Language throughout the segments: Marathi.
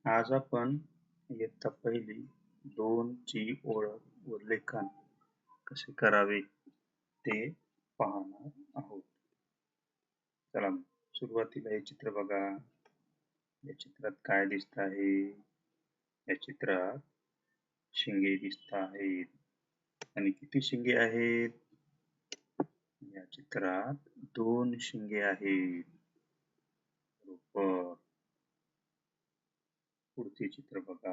आज आपण इयत्ता पहिली 2 ची ओळख व लेखन कसे करावे ते पाहणार आहोत. चला सुरुवातीला हे चित्र बघा. या चित्रात काय दिसत आहे? या चित्रात शिंगे दिसत आहेत. आणि किती शिंगे आहेत? या चित्रात 2 शिंगे आहेत. बरोबर. पुढचे चित्र बघा.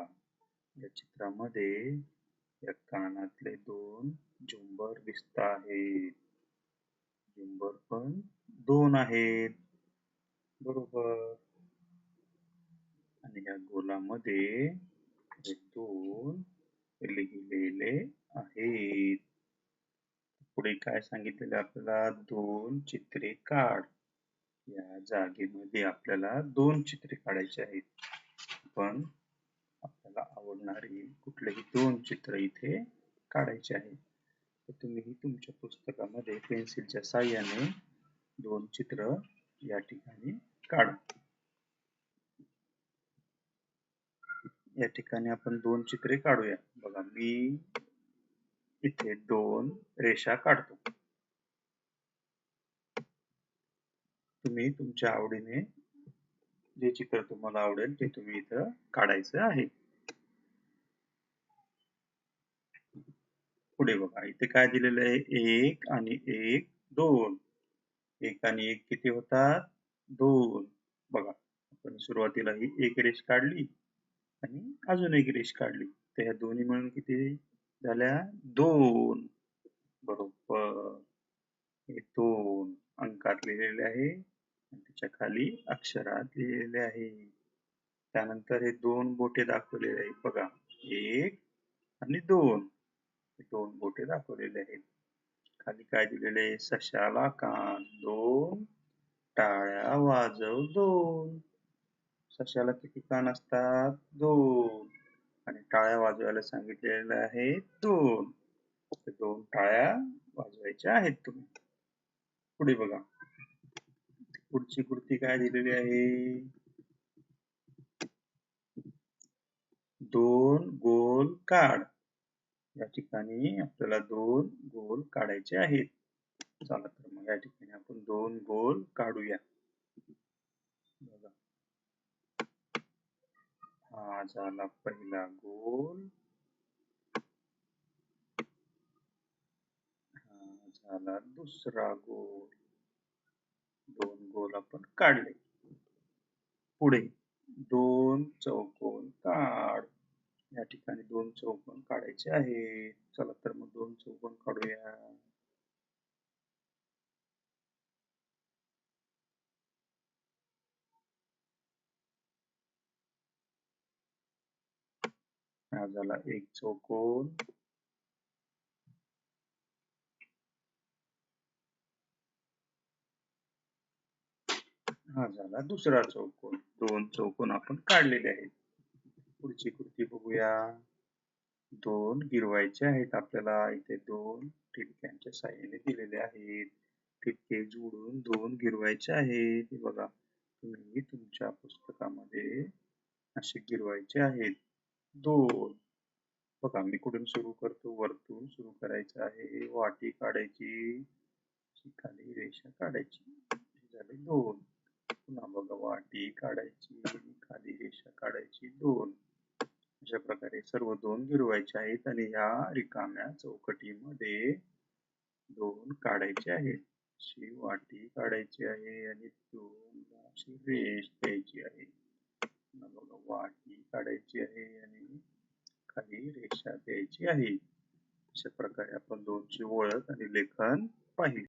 या चित्रामध्ये या कानातले 2 झुंबर दिसत आहेत. झुंबर पण 2 आहेत. बरोबर. आणि या गोलामध्ये हे 2 लिहिलेले आहेत. पुढे काय सांगितलेलं आपल्याला? 2 चित्रे काढ. या जागेमध्ये आपल्याला 2 चित्रे काढायची आहेत. पण आपल्याला आवडणारी कुठलेही 2 चित्र इथे काढायचे आहेत. तर तुम्ही तुमच्या पुस्तकामध्ये पेन्सिलच्या साहाय्याने 2 चित्र या ठिकाणी काढा. या ठिकाणी आपण 2 चित्रे काढूया. बघा, मी इथे 2 रेषा काढतो. तुम्ही तुमच्या आवडीने जे चित्र तुम्हाला आवडेल ते तुम्ही इथं काढायचं आहे. पुढे बघा, इथे काय दिलेलं आहे? 1 आणि 1 2. 1 आणि 1 किती होतात? 2. बघा, आपण सुरुवातीला ही एक रेष काढली आणि अजून एक रेष काढली. तर ह्या दोन्ही मिळून किती झाल्या? 2. बरोबर. हे 2 अंकात लिहिलेले आहे आणि त्याच्या खाली अक्षरात लिहिलेले आहे. त्यानंतर हे 2 बोटे दाखवलेले आहेत. बघा, 1 आणि 2. हे 2 बोटे दाखवलेले आहेत. खाली काय दिलेले आहे? सशाला कान 2, टाळ्या वाजव 2. सशाला किती कान असतात? 2. आणि टाळ्या वाजवायला सांगितलेलं आहे 2. 2 टाळ्या वाजवायच्या आहेत तुम्ही. पुढे बघा, पुढची कृती काय दिलेली आहे? 2 गोल काढ. या ठिकाणी आपल्याला 2 गोल काढायचे आहेत. चला तर मग या ठिकाणी आपण 2 गोल काढूया. बघा, हा झाला पहिला गोल. हा झाला दुसरा गोल. 2 गोल आपण काढले. पुढे 2 चौकोन काढ. या ठिकाणी 2 चौकोन काढायचे आहेत. चला तर मग 2 चौकोन काढूया. हा झाला एक चौकोन. हा झाला दुसरा चौकोन. 2 चौकोन आपण काढलेले आहेत. पुढची कृती बघूया. 2 गिरवायचे आहेत आपल्याला. इथे 2 ठिपक्यांच्या साहाय्याने दिलेले आहेत. ठिपके जोडून 2 गिरवायचे आहेत. हे बघा, तुम्ही तुमच्या पुस्तकामध्ये असे गिरवायचे आहेत 2. बघा, मी कुठून सुरू करतो? वरतून सुरू करायचं आहे. वाटी काढायची, खाली रेषा काढायची. झाले 2. पुन्हा बघा, वाटी काढायची, खाली रेषा काढायची 2. अशा प्रकारे सर्व 2 गिरवायचे आहेत आणि ह्या रिकाम्या चौकटीमध्ये 2 काढायचे आहेत. अशी वाटी काढायची आहे आणि 2 अशी रेष द्यायची आहे. बघा, वाटी काढायची आहे आणि खाली रेषा द्यायची आहे. अशा प्रकारे आपण 2 ची ओळख आणि लेखन पाहिले.